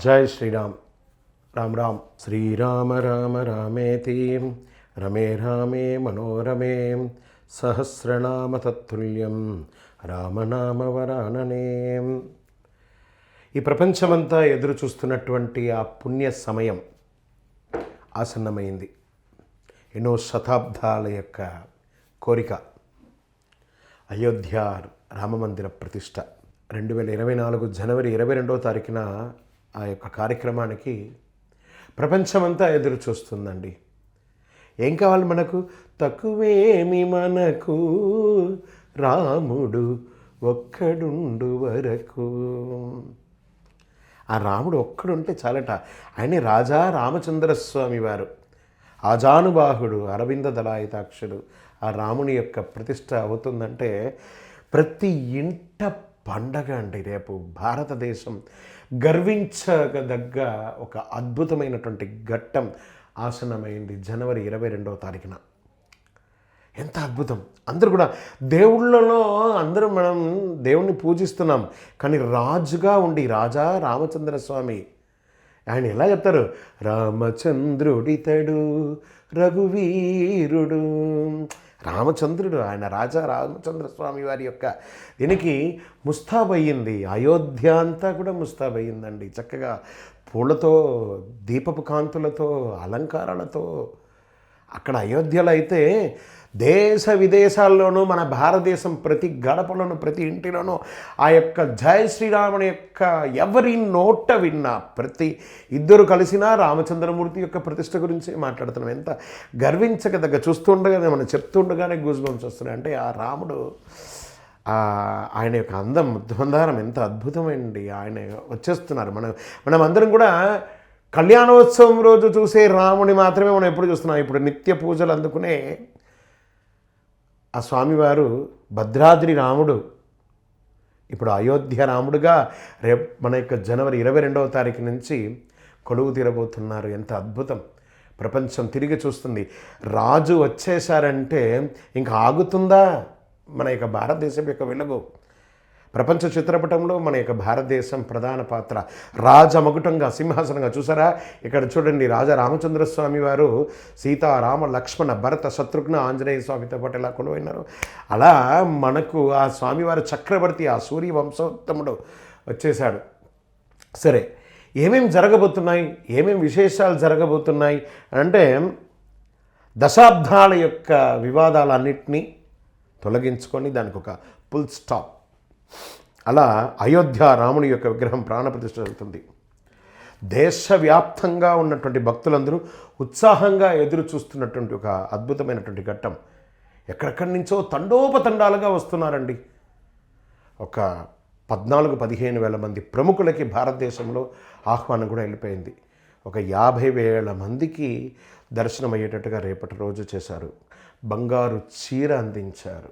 జై శ్రీరామ్. రామ్ రామ్. శ్రీరామ రామ రామేతి రమే రామే మనోరమే సహస్రనామ తత్తుల్యం రామనామ వరాననే. ఈ ప్రపంచమంతా ఎదురు చూస్తున్నటువంటి ఆ పుణ్య సమయం ఆసన్నమైంది. ఎన్నో శతాబ్దాల యొక్క కోరిక అయోధ్య రామమందిర ప్రతిష్ట 2024 జనవరి 22వ తారీఖున ఆ యొక్క కార్యక్రమానికి ప్రపంచమంతా ఎదురు చూస్తుందండి. ఏం కావాలి మనకు? తక్కువేమి మనకు రాముడు ఒక్కడుండు వరకు. ఆ రాముడు ఒక్కడుంటే చాలట. ఆయన రాజా రామచంద్రస్వామి వారు, ఆజానుబాహుడు, అరవింద దళాయితాక్షుడు. ఆ రాముని యొక్క ప్రతిష్ట అవుతుందంటే ప్రతి ఇంట పండగ అండి. రేపు భారతదేశం గర్వించదగ్గ ఒక అద్భుతమైనటువంటి ఘట్టం ఆసన్నమైంది జనవరి 22వ తారీఖున. ఎంత అద్భుతం! అందరూ కూడా దేవుళ్ళలో అందరూ మనం దేవుణ్ణి పూజిస్తున్నాం, కానీ రాజుగా ఉండి రాజా రామచంద్ర స్వామి ఆయన ఎలా చెప్తారు? రామచంద్రుడితడు రఘువీరుడు. రామచంద్రుడు ఆయన రాజా రామచంద్ర స్వామి వారి యొక్క దీనికి ముస్తాబయ్యింది. అయోధ్య అంతా కూడా ముస్తాబయ్యిందండి. చక్కగా పూలతో, దీపపు కాంతులతో, అలంకారాలతో. అక్కడ అయోధ్యలో అయితే దేశ విదేశాల్లోనూ మన భారతదేశం ప్రతి గడపలోనూ ప్రతి ఇంటిలోనూ ఆ యొక్క జై శ్రీరాముని యొక్క ఎవరి నోట విన్నా ప్రతి ఇద్దరు కలిసినా రామచంద్రమూర్తి యొక్క ప్రతిష్ట గురించి మాట్లాడుతున్నాం. ఎంత గర్వించకదగ్గ. చూస్తుండగానే మనం చెప్తుండగానే గూస్ బంప్స్ వస్తున్నాయి. అంటే ఆ రాముడు ఆయన యొక్క మందారం ఎంత అద్భుతమైంది. ఆయన వచ్చేస్తున్నారు. మనం అందరం కూడా కళ్యాణోత్సవం రోజు చూసే రాముని మాత్రమే మనం ఎప్పుడు చూస్తున్నాం. ఇప్పుడు నిత్య పూజలు అందుకునే ఆ స్వామివారు భద్రాద్రి రాముడు ఇప్పుడు అయోధ్య రాముడుగా రేపు మన యొక్క జనవరి 22వ తారీఖు నుంచి కొలువు తీరబోతున్నారు. ఎంత అద్భుతం! ప్రపంచం తిరిగి చూస్తుంది. రాజు వచ్చేసారంటే ఇంకా ఆగుతుందా మన యొక్క భారతదేశం యొక్క వెలుగు? ప్రపంచ చిత్రపటంలో మన యొక్క భారతదేశం ప్రధాన పాత్ర. రాజమగుటంగా, సింహాసనంగా. చూసారా ఇక్కడ చూడండి, రాజా రామచంద్రస్వామి వారు సీతారామ లక్ష్మణ భరత శత్రుఘ్న ఆంజనేయ స్వామితో పాటు ఎలా కొలువైనారు, అలా మనకు ఆ స్వామివారి చక్రవర్తి, ఆ సూర్య వంశోత్తముడు వచ్చేశాడు. సరే, ఏమేమి జరగబోతున్నాయి, ఏమేమి విశేషాలు జరగబోతున్నాయి అంటే దశాబ్దాల యొక్క వివాదాలన్నింటినీ తొలగించుకొని దానికి ఒక ఫుల్ స్టాప్. అలా అయోధ్య రాముని యొక్క విగ్రహం ప్రాణప్రతిష్ఠ జరుగుతుంది. దేశవ్యాప్తంగా ఉన్నటువంటి భక్తులందరూ ఉత్సాహంగా ఎదురు చూస్తున్నటువంటి ఒక అద్భుతమైనటువంటి ఘట్టం. ఎక్కడెక్కడి నుంచో తండోపతండాలుగా వస్తున్నారండి. ఒక 14-15 వేల మంది ప్రముఖులకి భారతదేశంలో ఆహ్వానం కూడా వెళ్ళిపోయింది. ఒక 50,000 మందికి దర్శనం అయ్యేటట్టుగా రేపటి రోజు చేశారు. బంగారు చీర అందించారు.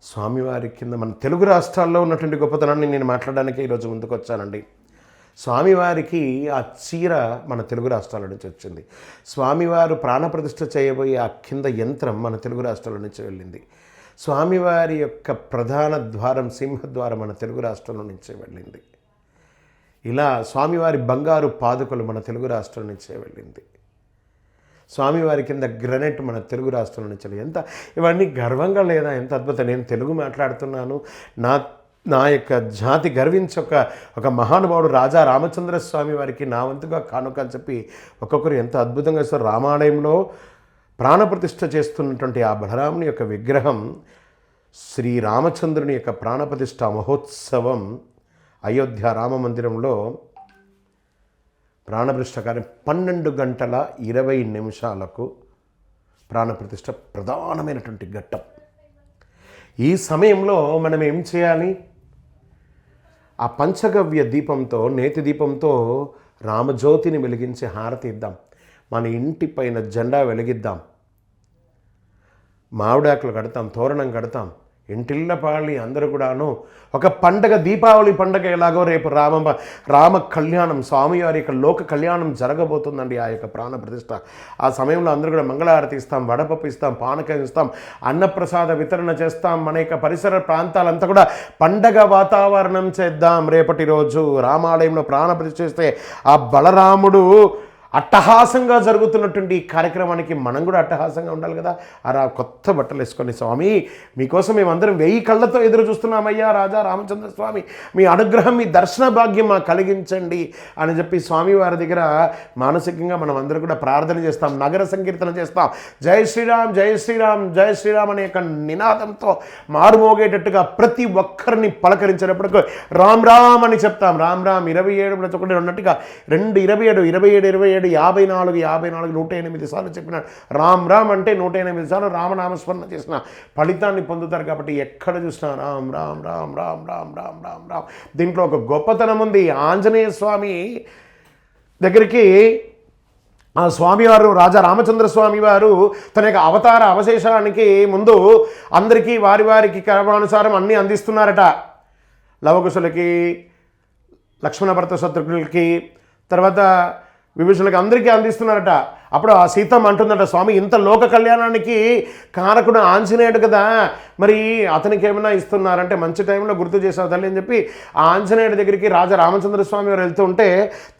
స్వామివారి కింద మన తెలుగు రాష్ట్రాల్లో ఉన్నటువంటి గొప్పతనాన్ని నేను మాట్లాడడానికి ఈరోజు ముందుకు వచ్చానండి. స్వామివారికి ఆ చీర మన తెలుగు రాష్ట్రాల నుంచి వచ్చింది. స్వామివారు ప్రాణప్రతిష్ఠ చేయబోయే ఆ కింద యంత్రం మన తెలుగు రాష్ట్రాల నుంచి వెళ్ళింది. స్వామివారి యొక్క ప్రధాన ద్వారం, సింహద్వారం మన తెలుగు రాష్ట్రాల నుంచే వెళ్ళింది. ఇలా స్వామివారి బంగారు పాదుకలు మన తెలుగు రాష్ట్రాల నుంచే వెళ్ళింది. స్వామివారి కింద గ్రనైట్ మన తెలుగు రాష్ట్రాల నుంచి. ఇవన్నీ గర్వంగా లేదా? ఎంత అద్భుతం! నేను తెలుగు మాట్లాడుతున్నాను. నా యొక్క జాతి గర్వించి ఒక మహానుభావుడు రాజా రామచంద్ర స్వామి వారికి నా వంతుగా కానుక అని చెప్పి ఒక్కొక్కరు ఎంత అద్భుతంగా ఇస్తారు. రామాలయంలో ప్రాణప్రతిష్ఠ చేస్తున్నటువంటి ఆ బలరాముని యొక్క విగ్రహం, శ్రీరామచంద్రుని యొక్క ప్రాణప్రతిష్ఠ మహోత్సవం అయోధ్య రామ మందిరంలో ప్రాణప్రతిష్ఠ కార్యం 12:20 ప్రాణప్రతిష్ఠ ప్రధానమైనటువంటి ఘట్టం. ఈ సమయంలో మనం ఏం చేయాలి? ఆ పంచగవ్య దీపంతో, నేతి దీపంతో రామజ్యోతిని వెలిగించి హారతి ఇద్దాం. మన ఇంటి పైన జెండా వెలిగిద్దాం. మామిడాకులు కడతాం, తోరణం కడతాం. ఇంటిల్లపాళి అందరూ కూడాను ఒక పండగ, దీపావళి పండగ ఎలాగో రేపు రామ కళ్యాణం, స్వామివారి యొక్క లోక కళ్యాణం జరగబోతుందండి. ఆ యొక్క ప్రాణ ప్రతిష్ఠ ఆ సమయంలో అందరూ కూడా మంగళారతి ఇస్తాం, వడపప్పు ఇస్తాం, పానకం ఇస్తాం, అన్నప్రసాద వితరణ చేస్తాం. మన యొక్క పరిసర ప్రాంతాలంతా కూడా పండగ వాతావరణం చేద్దాం. రేపటి రోజు రామాలయంలో ప్రాణ ప్రతిష్ఠ చేస్తే ఆ బలరాముడు అట్టహాసంగా జరుగుతున్నటువంటి ఈ కార్యక్రమానికి మనం కూడా అట్టహాసంగా ఉండాలి కదా. అలా కొత్త బట్టలు వేసుకొని, స్వామి మీకోసం మేమందరం 1000 కళ్ళతో ఎదురు చూస్తున్నామయ్యా రాజా రామచంద్ర స్వామి, మీ అనుగ్రహం, మీ దర్శన భాగ్యం మాకు కలిగించండి అని చెప్పి స్వామివారి దగ్గర మానసికంగా మనం అందరూ కూడా ప్రార్థన చేస్తాం, నగర సంకీర్తన చేస్తాం. జై శ్రీరామ్, జై శ్రీరామ్, జై శ్రీరామ్ అనే యొక్క నినాదంతో మారుమోగేటట్టుగా ప్రతి ఒక్కరిని పలకరించేటప్పుడు రామ్ రామ్ అని చెప్తాం. రామ్ రామ్ 27 ఉన్నట్టుగా 2 27 27 27 54 54 108 సార్లు చెప్పినాడు. రామ్ రామ్ అంటే 108 సార్లు రామనామస్మరణ చేసిన ఫలితాన్ని పొందుతారు. కాబట్టి ఎక్కడ చూసినా రామ్ రామ్ రామ్ రామ్ రామ్ రామ్ రామ్ రామ్. దీంట్లో ఒక గొప్పతనం ఉంది. ఆంజనేయ స్వామి దగ్గరికి ఆ స్వామివారు, రాజా రామచంద్ర స్వామి వారు తన యొక్క అవతార అవశేషానికి ముందు అందరికీ వారి వారికి క్రమానుసారం అన్నీ అందిస్తున్నారట. లవకుశులకి, లక్ష్మణ భరత శత్రుఘ్నులకి, తర్వాత విభీషణులకి అందరికీ అందిస్తున్నారట. అప్పుడు ఆ సీతమ్మ అంటుందట, స్వామి ఇంత లోక కళ్యాణానికి కారకుడు ఆంజనేయుడు కదా, మరి అతనికి ఏమైనా ఇస్తున్నారంటే మంచి టైంలో గుర్తు చేసావు తల్లి అని చెప్పి ఆ ఆంజనేయుడి దగ్గరికి రాజా రామచంద్ర స్వామి వారు వెళ్తూ ఉంటే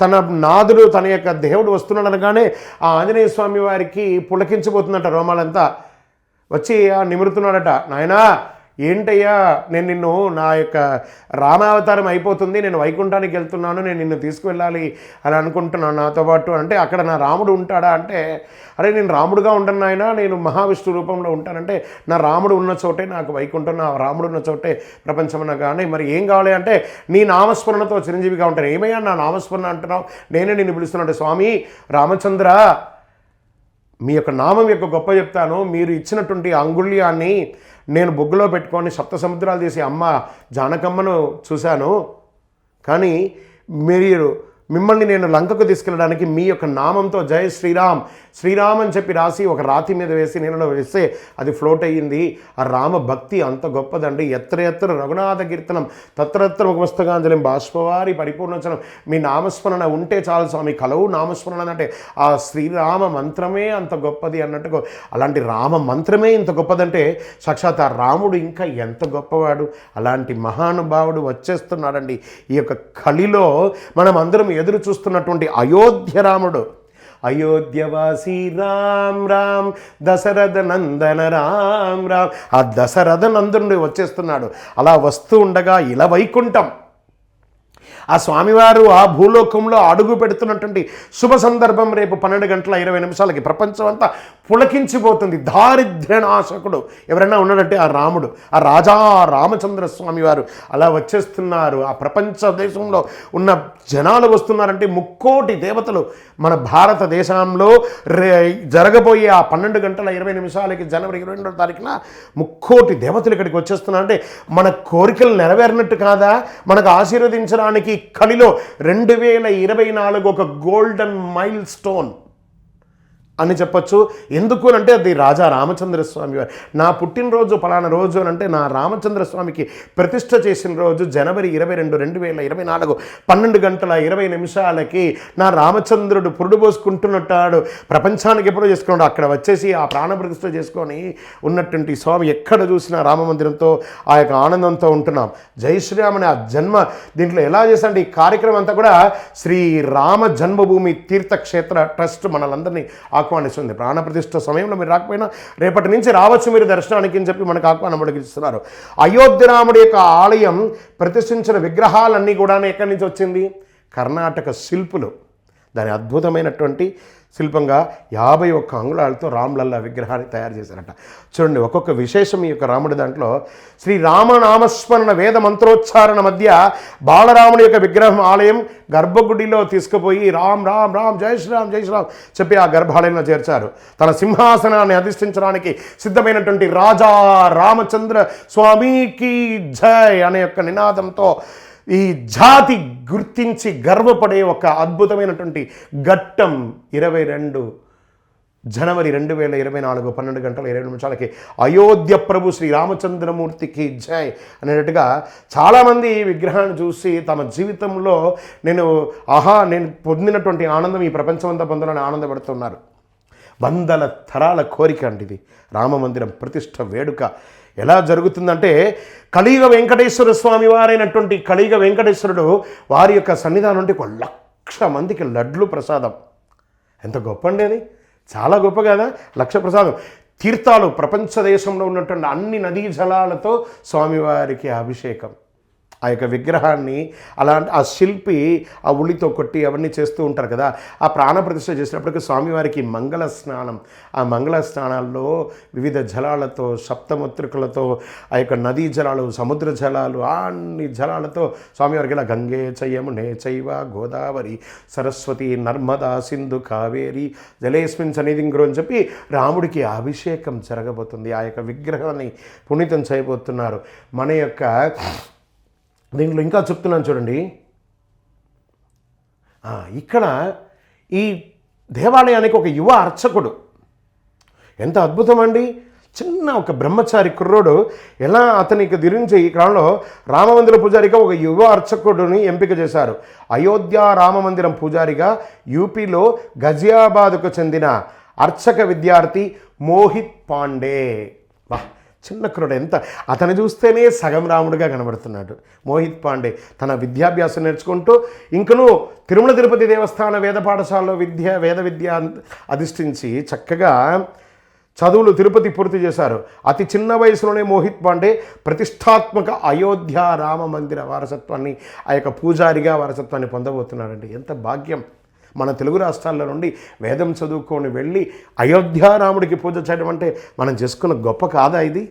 తన నాదుడు, తన యొక్క దేవుడు వస్తున్నాడు అనగానే ఆ ఆంజనేయ స్వామి వారికి పులకించిపోతుందట రోమాలంతా. వచ్చి నిమురుతున్నాడట, నాయనా ఏంటయ్యా నేను నిన్ను, నా యొక్క రామావతారం అయిపోతుంది, నేను వైకుంఠానికి వెళ్తున్నాను, నేను నిన్ను తీసుకువెళ్ళాలి అని అనుకుంటున్నాను నాతో పాటు అంటే, అక్కడ నా రాముడు ఉంటాడా అంటే, అరే నేను రాముడుగా ఉండను నాయన, నేను మహావిష్ణు రూపంలో ఉంటానంటే, నా రాముడు ఉన్న చోటే నాకు వైకుంఠం, నా రాముడు ఉన్న చోటే ప్రపంచమన్నా. కానీ మరి ఏం కావాలి అంటే, నీ నామస్మరణతో చిరంజీవిగా ఉంటాను. ఏమయ్యా నా నామస్మరణ అంటున్నావు, నేనే నిన్ను పిలుస్తున్నాను. స్వామి రామచంద్ర, మీ యొక్క నామం యొక్క గొప్ప చెప్తాను. మీరు ఇచ్చినటువంటి అంగుళ్యాన్ని నేను బొగ్గులో పెట్టుకొని 7 సముద్రాలు తీసి అమ్మ జానకమ్మను చూశాను. కానీ మిమ్మల్ని నేను లంకకు తీసుకెళ్ళడానికి మీ యొక్క నామంతో జై శ్రీరామ్, శ్రీరామ్ అని చెప్పి రాసి ఒక రాతి మీద వేసి నీళ్ళలో వేస్తే అది ఫ్లోట్ అయ్యింది. ఆ రామ భక్తి అంత గొప్పదండి. ఎత్ర ఎత్ర రఘునాథ కీర్తనం తత్రత్ర ముఖమస్తకాంజలిం బాష్పవారి పరిపూర్ణచనం. మీ నామస్మరణ ఉంటే చాలు స్వామి, కలవు నామస్మరణ అంటే ఆ శ్రీరామ మంత్రమే అంత గొప్పది అన్నట్టుగా, అలాంటి రామ మంత్రమే ఇంత గొప్పదంటే సాక్షాత్ ఆ రాముడు ఇంకా ఎంత గొప్పవాడు. అలాంటి మహానుభావుడు వచ్చేస్తున్నాడండి ఈ యొక్క కలిలో. మనం అందరం ఎదురు చూస్తున్నటువంటి అయోధ్య రాముడు, అయోధ్యవాసి రామ్ రామ్ దశరథ నందన రామ్ రామ్. ఆ దశరథ నందనుడు వచ్చేస్తున్నాడు. అలా వస్తూ ఉండగా ఇలా వైకుంఠం, ఆ స్వామివారు ఆ భూలోకంలో అడుగు పెడుతున్నటువంటి శుభ సందర్భం రేపు 12:20 ప్రపంచం అంతా పులకించిపోతుంది. దారిద్ర్యనాశకుడు ఎవరైనా ఉన్నాడంటే ఆ రాముడు, ఆ రాజా రామచంద్ర స్వామి వారు అలా వచ్చేస్తున్నారు. ఆ ప్రపంచ దేశంలో ఉన్న జనాలు వస్తున్నారంటే 3,000,000 దేవతలు మన భారతదేశంలో జరగబోయే ఆ 12:20 జనవరి 22వ తారీఖున 3,000,000 దేవతలు ఇక్కడికి వచ్చేస్తున్నారంటే మన కోరికలు నెరవేరినట్టు కాదా? మనకు ఆశీర్వదించడానికి కలిలో 2024 ఒక గోల్డెన్ మైల్ స్టోన్ అని చెప్పచ్చు. ఎందుకు అంటే అది రాజా రామచంద్ర స్వామి వారు నా పుట్టినరోజు పలానా రోజు అని అంటే, నా రామచంద్ర స్వామికి ప్రతిష్ఠ చేసిన రోజు జనవరి 22, 2024 12:20 నా రామచంద్రుడు పురుడు పోసుకుంటున్నట్టాడు. ప్రపంచానికి ఎప్పుడో చేసుకున్నాడు. అక్కడ వచ్చేసి ఆ ప్రాణ ప్రతిష్ఠ చేసుకొని ఉన్నటువంటి స్వామి ఎక్కడ చూసినా రామమందిరంతో ఆ యొక్క ఆనందంతో ఉంటున్నాం. జై శ్రీరామ్ అనే ఆ జన్మ దీంట్లో ఎలా చేశాండి ఈ కార్యక్రమం అంతా కూడా శ్రీ రామ జన్మభూమి తీర్థక్షేత్ర ట్రస్ట్ మనలందరినీ ఆహ్వానిస్తుంది. ప్రాణప్రతిష్ఠ సమయంలో మీరు రాకపోయినా రేపటి నుంచి రావచ్చు మీరు దర్శనానికి అని చెప్పి మనకు ఆహ్వానం అడిగిస్తున్నారు. అయోధ్య రాముడి యొక్క ఆలయం ప్రతిష్ఠించిన విగ్రహాలన్నీ కూడా ఎక్కడి నుంచి వచ్చింది? కర్ణాటక శిల్పులు దాని అద్భుతమైనటువంటి శిల్పంగా 51 అంగుళాలతో రామ్లల్లా విగ్రహాన్ని తయారు చేశారట. చూడండి ఒక్కొక్క విశేషం ఈ యొక్క రాముడి దాంట్లో. శ్రీ రామనామస్మరణ వేద మంత్రోచ్చారణ మధ్య బాలరాముడి యొక్క విగ్రహం ఆలయం గర్భగుడిలో తీసుకుపోయి రామ్ రామ్ రామ్ జై శ్రీరామ్ జై శ్రీరామ్ చెప్పి ఆ గర్భాలయంలో చేర్చారు. తన సింహాసనాన్ని అధిష్ఠించడానికి సిద్ధమైనటువంటి రాజా రామచంద్ర స్వామికి జై అనే యొక్క నినాదంతో ఈ జాతి గుర్తించి గర్వపడే ఒక అద్భుతమైనటువంటి ఘట్టం 22 జనవరి 2024 12:22 అయోధ్య ప్రభు శ్రీ రామచంద్రమూర్తికి జై అనేటట్టుగా చాలామంది ఈ విగ్రహాన్ని చూసి తమ జీవితంలో నేను పొందినటువంటి ఆనందం ఈ ప్రపంచమంతా పొందాలని ఆనందపడుతున్నారు. వందల తరాల కోరిక అండి ఇది. రామమందిరం ప్రతిష్ఠ వేడుక ఎలా జరుగుతుందంటే కలియుగ వెంకటేశ్వర స్వామి వారైనటువంటి కలియుగ వెంకటేశ్వరుడు వారి యొక్క సన్నిధానం నుండి 1,00,000 మందికి లడ్లు ప్రసాదం. ఎంత గొప్ప అండి అది, చాలా గొప్ప కదా. 1,00,000 ప్రసాదం, తీర్థాలు, ప్రపంచ దేశంలో ఉన్నటువంటి అన్ని నదీ జలాలతో స్వామివారికి అభిషేకం. ఆ యొక్క విగ్రహాన్ని ఆ శిల్పి ఆ ఉల్లితో కొట్టి అవన్నీ చేస్తూ ఉంటారు కదా. ఆ ప్రాణప్రతిష్ఠ చేసినప్పటికీ స్వామివారికి మంగళ స్నానం, ఆ మంగళ స్నానాల్లో వివిధ జలాలతో, సప్తమతృకులతో, ఆ యొక్క నదీ జలాలు, సముద్ర జలాలు, అన్ని జలాలతో స్వామివారికి ఇలా గంగే చయమునే చైవ గోదావరి సరస్వతి నర్మదా సింధు కావేరి జలేస్మిన్ సన్నిధింగురు అని చెప్పి రాముడికి అభిషేకం జరగబోతుంది. ఆ యొక్క విగ్రహాన్ని పునీతం చేయబోతున్నారు. మన యొక్క దీంట్లో ఇంకా చెప్తున్నాను చూడండి. ఇక్కడ ఈ దేవాలయానికి ఒక యువ అర్చకుడు, ఎంత అద్భుతం అండి. చిన్న ఒక బ్రహ్మచారి కుర్రోడు ఎలా అతనికి గురించి ఈ కాలంలో రామమందిర పూజారిగా ఒక యువ అర్చకుడిని ఎంపిక చేశారు. అయోధ్య రామమందిరం పూజారిగా యూపీలో గజియాబాద్కు చెందిన అర్చక విద్యార్థి మోహిత్ పాండే. చిన్న కుర్రోడు, ఎంత అతను చూస్తేనే సగం రాముడిగా కనబడుతున్నాడు. మోహిత్ పాండే తన విద్యాభ్యాసం నేర్చుకుంటూ ఇంకనూ తిరుమల తిరుపతి దేవస్థాన వేద పాఠశాలలో వేద విద్య అధిష్ఠించి చక్కగా చదువులు తిరుపతి పూర్తి చేశారు. అతి చిన్న వయసులోనే మోహిత్ పాండే ప్రతిష్టాత్మక అయోధ్య రామ మందిర వారసత్వాన్ని, ఆ యొక్క పూజారిగా వారసత్వాన్ని పొందబోతున్నాడండి. ఎంత భాగ్యం. మన తెలుగు రాష్ట్రాల్లో నుండి వేదం చదువుకొని వెళ్ళి అయోధ్య రాముడికి పూజ చేయడం అంటే మనం చేసుకున్న గొప్ప కాదా ఇది?